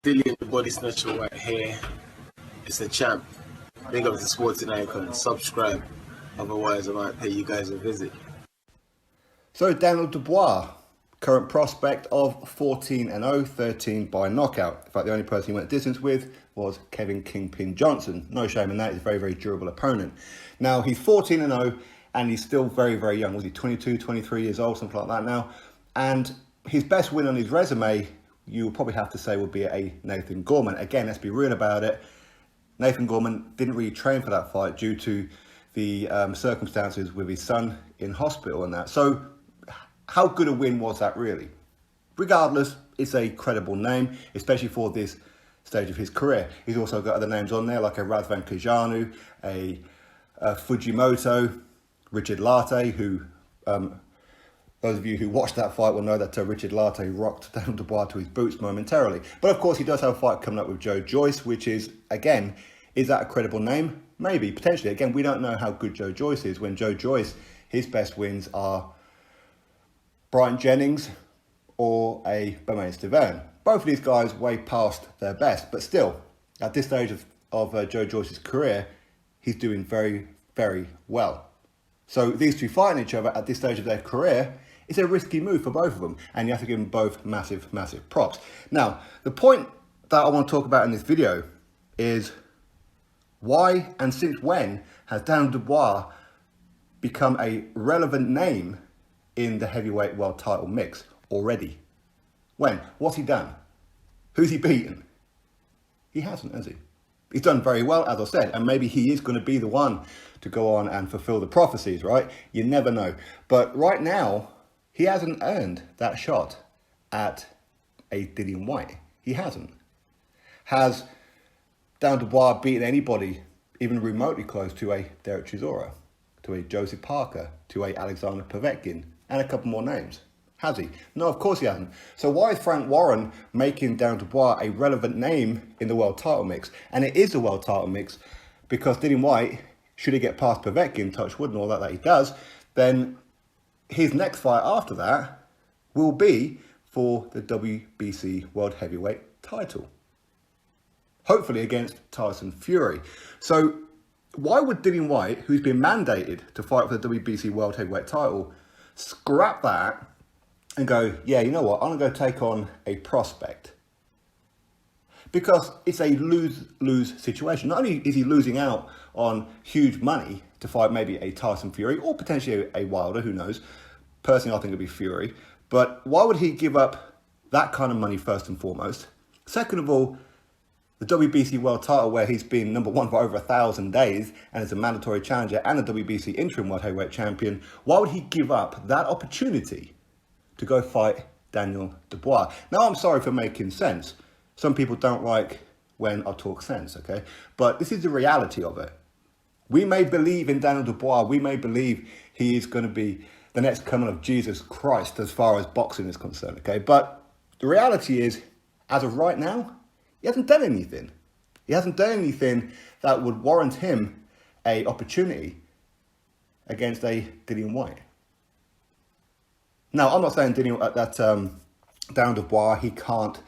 Dillian Dubois Natural White here. It's a champ. Big up to Sporting Icon. Subscribe. Otherwise, I might pay you guys a visit. So Daniel Dubois, current prospect of 14-0, 13 by knockout. In fact, the only person he went distance with was Kevin Kingpin Johnson. No shame in that. He's a very, very durable opponent. Now, he's 14-0 and he's still very, very young. Was he 22, 23 years old, something like that now? And his best win on his resume, you would probably have to say, would be a Nathan Gorman. Again, let's be real about it. Nathan Gorman didn't really train for that fight due to the circumstances with his son in hospital and that. So how good a win was that really? Regardless, it's a credible name, especially for this stage of his career. He's also got other names on there like a Razvan Kajanu, a Fujimoto, Richard Latte, who... those of you who watched that fight will know that Richard Latte rocked Daniel Dubois to his boots momentarily. But of course, he does have a fight coming up with Joe Joyce, which is, again, is that a credible name? Maybe, potentially. Again, we don't know how good Joe Joyce is. When Joe Joyce, his best wins are Bryant Jennings or a Bermane Stiverne. Both of these guys way past their best. But still, at this stage of Joe Joyce's career, he's doing very, very well. So these two fighting each other at this stage of their career, it's a risky move for both of them, and you have to give them both massive, massive props. Now, the point that I want to talk about in this video is why and since when has Daniel Dubois become a relevant name in the heavyweight world title mix already? When? What's he done? Who's he beaten? He hasn't, has he? He's done very well, as I said, and maybe he is going to be the one to go on and fulfill the prophecies, right? You never know. But right now, he hasn't earned that shot at a Dillian Whyte. He hasn't. Has Daniel Dubois beaten anybody even remotely close to a Derek Chisora, to a Joseph Parker, to a Alexander Povetkin, and a couple more names? Has he? No, of course he hasn't. So why is Frank Warren making Daniel Dubois a relevant name in the world title mix? And it is the world title mix because Dillian Whyte, should he get past Povetkin, touch wood and all that he does, then his next fight after that will be for the WBC World Heavyweight title. Hopefully against Tyson Fury. So why would Dillian Whyte, who's been mandated to fight for the WBC World Heavyweight title, scrap that and go, yeah, you know what, I'm going to go take on a prospect? Because it's a lose-lose situation. Not only is he losing out on huge money to fight maybe a Tyson Fury or potentially a Wilder, who knows. Personally, I think it'd be Fury. But why would he give up that kind of money first and foremost? Second of all, the WBC World title, where he's been number one for over 1,000 days and is a mandatory challenger and a WBC interim World Heavyweight champion, why would he give up that opportunity to go fight Daniel Dubois? Now, I'm sorry for making sense. Some people don't like when I talk sense, okay? But this is the reality of it. We may believe in Daniel Dubois. We may believe he is going to be the next coming of Jesus Christ as far as boxing is concerned, okay? But the reality is, as of right now, he hasn't done anything. He hasn't done anything that would warrant him an opportunity against a Dillian Whyte. Now, I'm not saying Daniel Dubois, he can't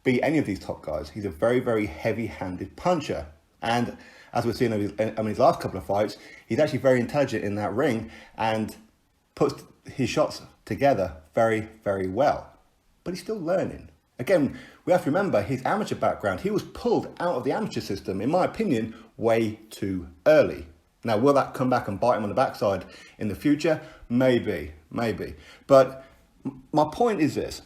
beat any of these top guys. He's a very, very heavy-handed puncher. And as we've seen in his last couple of fights, he's actually very intelligent in that ring and puts his shots together very, very well. But he's still learning. Again, we have to remember his amateur background. He was pulled out of the amateur system, in my opinion, way too early. Now, will that come back and bite him on the backside in the future? Maybe. But my point is this.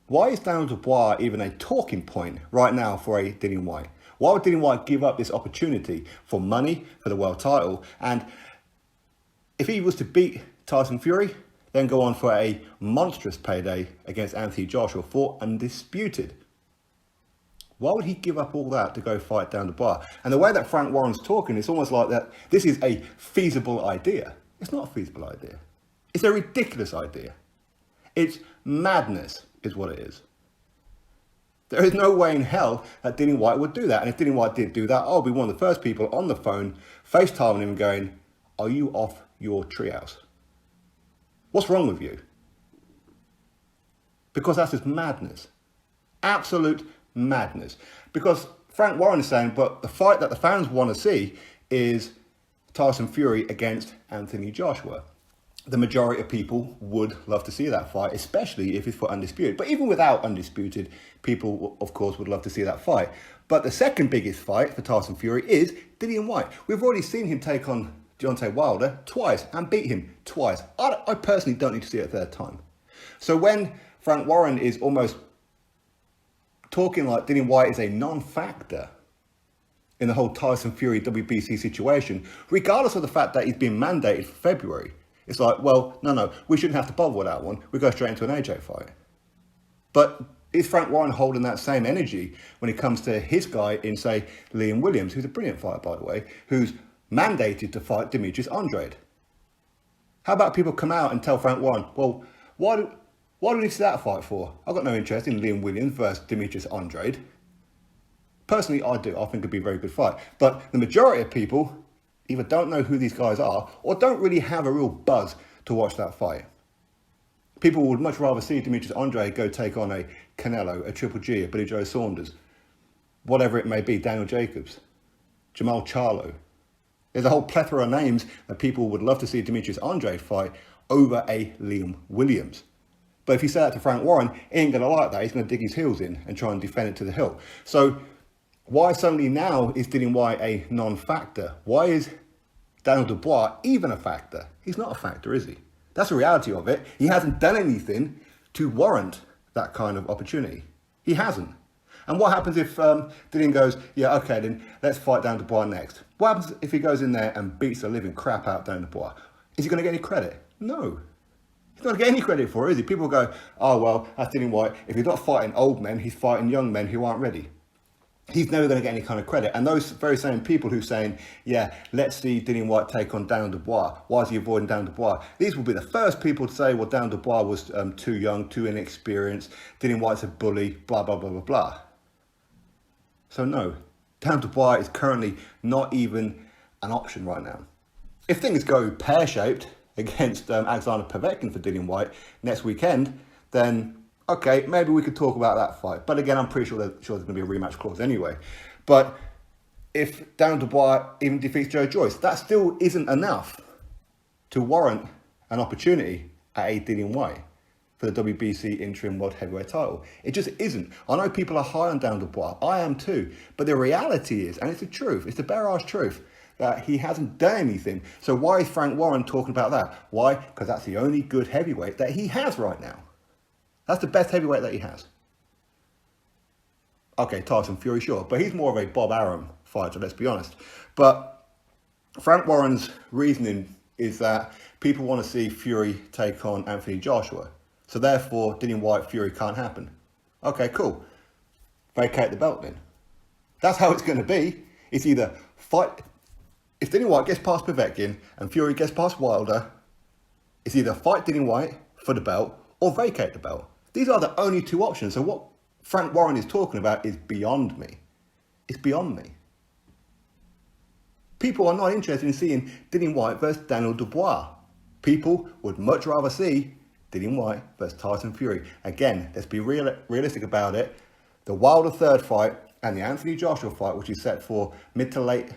Why is Daniel Dubois even a talking point right now for a Dillian Whyte? Why would Dillian Whyte give up this opportunity for money, for the world title? And if he was to beat Tyson Fury, then go on for a monstrous payday against Anthony Joshua for undisputed. Why would he give up all that to go fight Daniel Dubois? And the way that Frank Warren's talking, it's almost like that this is a feasible idea. It's not a feasible idea. It's a ridiculous idea. It's madness is what it is. There is no way in hell that Dillian Whyte would do that. And if Dillian Whyte did do that, I'll be one of the first people on the phone FaceTiming him going, are you off your treehouse? What's wrong with you? Because that's just madness. Absolute madness. Because Frank Warren is saying, but the fight that the fans want to see is Tyson Fury against Anthony Joshua. The majority of people would love to see that fight, especially if it's for undisputed. But even without undisputed, people, of course, would love to see that fight. But the second biggest fight for Tyson Fury is Dillian Whyte. We've already seen him take on Deontay Wilder twice and beat him twice. I personally don't need to see it a third time. So when Frank Warren is almost talking like Dillian Whyte is a non-factor in the whole Tyson Fury WBC situation, regardless of the fact that he's been mandated for February, it's like, well, no, we shouldn't have to bother with that one. We go straight into an AJ fight. But is Frank Warren holding that same energy when it comes to his guy in, say, Liam Williams, who's a brilliant fighter, by the way, who's mandated to fight Demetrius Andrade? How about people come out and tell Frank Warren, well, why do we need to see that fight for? I've got no interest in Liam Williams versus Demetrius Andrade. Personally, I do. I think it'd be a very good fight. But the majority of people either don't know who these guys are or don't really have a real buzz to watch that fight. People would much rather see Demetrius Andrade go take on a Canelo, a Triple G, a Billy Joe Saunders, whatever it may be, Daniel Jacobs, Jamal Charlo. There's a whole plethora of names that people would love to see Demetrius Andrade fight over a Liam Williams. But if you say that to Frank Warren, he ain't going to like that. He's going to dig his heels in and try and defend it to the hilt. So why suddenly now is Dillian Whyte a non-factor? Why is Daniel Dubois even a factor? He's not a factor, is he? That's the reality of it. He hasn't done anything to warrant that kind of opportunity. He hasn't. And what happens if Dillian goes, yeah, okay, then let's fight Daniel Dubois next? What happens if he goes in there and beats the living crap out of Daniel Dubois? Is he going to get any credit? No. He's not going to get any credit for it, is he? People go, oh, well, that's Dillian Whyte. If he's not fighting old men, he's fighting young men who aren't ready. He's never going to get any kind of credit. And those very same people who are saying, yeah, let's see Dillian Whyte take on Daniel Dubois. Why is he avoiding Daniel Dubois? These will be the first people to say, well, Daniel Dubois was too young, too inexperienced. Dillian Whyte's a bully, blah, blah, blah, blah, blah. So no, Daniel Dubois is currently not even an option right now. If things go pear-shaped against Alexander Povetkin for Dillian Whyte next weekend, then okay, maybe we could talk about that fight. But again, I'm pretty sure there's going to be a rematch clause anyway. But if Daniel Dubois even defeats Joe Joyce, that still isn't enough to warrant an opportunity at a Dillian Whyte for the WBC interim world heavyweight title. It just isn't. I know people are high on Daniel Dubois. I am too. But the reality is, and it's the truth, it's the bare-ass truth, that he hasn't done anything. So why is Frank Warren talking about that? Why? Because that's the only good heavyweight that he has right now. That's the best heavyweight that he has. Okay, Tyson Fury, sure. But he's more of a Bob Arum fighter, let's be honest. But Frank Warren's reasoning is that people want to see Fury take on Anthony Joshua. So therefore, Dillian Whyte Fury can't happen. Okay, cool. Vacate the belt then. That's how it's going to be. It's either fight... If Dillian Whyte gets past Povetkin and Fury gets past Wilder, it's either fight Dillian Whyte for the belt or vacate the belt. These are the only two options. So what Frank Warren is talking about is beyond me. It's beyond me. People are not interested in seeing Dillian Whyte versus Daniel Dubois. People would much rather see Dillian Whyte versus Tyson Fury. Again, let's be realistic about it. The Wilder third fight and the Anthony Joshua fight, which is set for mid to late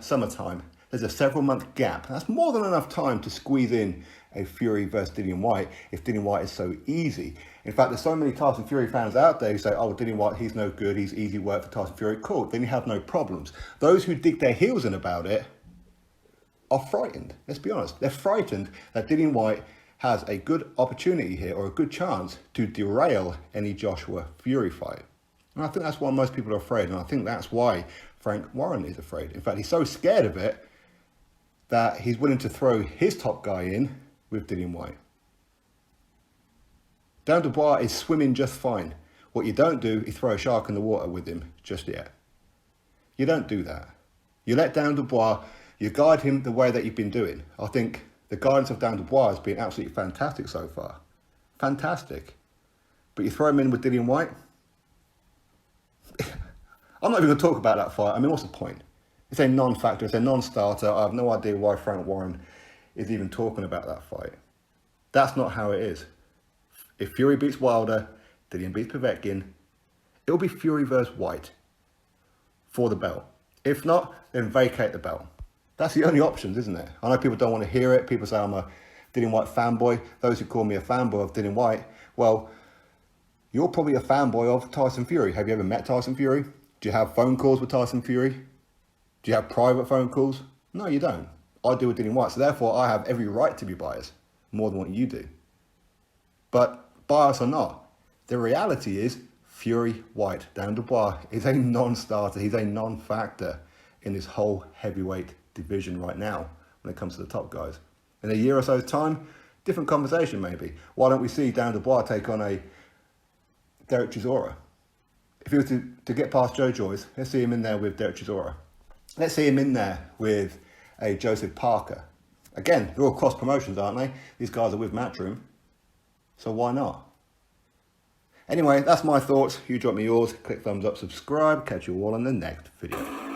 summertime, there's a several month gap. That's more than enough time to squeeze in a Fury versus Dillian Whyte if Dillian Whyte is so easy. In fact, there's so many Tyson Fury fans out there who say, oh, Dillian Whyte, he's no good, he's easy work for Tyson Fury. Cool, then you have no problems. Those who dig their heels in about it are frightened. Let's be honest. They're frightened that Dillian Whyte has a good opportunity here or a good chance to derail any Joshua Fury fight. And I think that's why most people are afraid, and I think that's why Frank Warren is afraid. In fact, he's so scared of it that he's willing to throw his top guy in with Dillian Whyte. Daniel Dubois is swimming just fine. What you don't do is throw a shark in the water with him just yet. You don't do that. You let Daniel Dubois, you guide him the way that you've been doing. I think the guidance of Daniel Dubois has been absolutely fantastic so far. Fantastic. But you throw him in with Dillian Whyte? I'm not even going to talk about that fight. I mean, what's the point? It's a non-factor. It's a non-starter. I have no idea why Frank Warren is even talking about that fight. That's not how it is. If Fury beats Wilder, Dillian beats Povetkin, It will be Fury versus Whyte for the belt. If not, then vacate the belt. That's the only options, isn't it? I know people don't want to hear it. People say I'm a Dillian Whyte fanboy. Those who call me a fanboy of Dillian Whyte, well, you're probably a fanboy of Tyson Fury. Have you ever met Tyson Fury? Do you have phone calls with Tyson Fury? Do you have private phone calls? No, you don't. I do with Dillian Whyte, so therefore I have every right to be biased, more than what you do. But bias or not, the reality is Fury Whyte, Daniel Dubois, is a non-starter. He's a non-factor in this whole heavyweight division right now when it comes to the top guys. In a year or so's time, different conversation maybe. Why don't we see Daniel Dubois take on a Derek Chisora? If he was to get past Joe Joyce, let's see him in there with Derek Chisora. Let's see him in there with a Joseph Parker. Again, they're all cross promotions, aren't they? These guys are with Matchroom, so why not? Anyway, that's my thoughts. You drop me yours, click thumbs up, subscribe. Catch you all in the next video.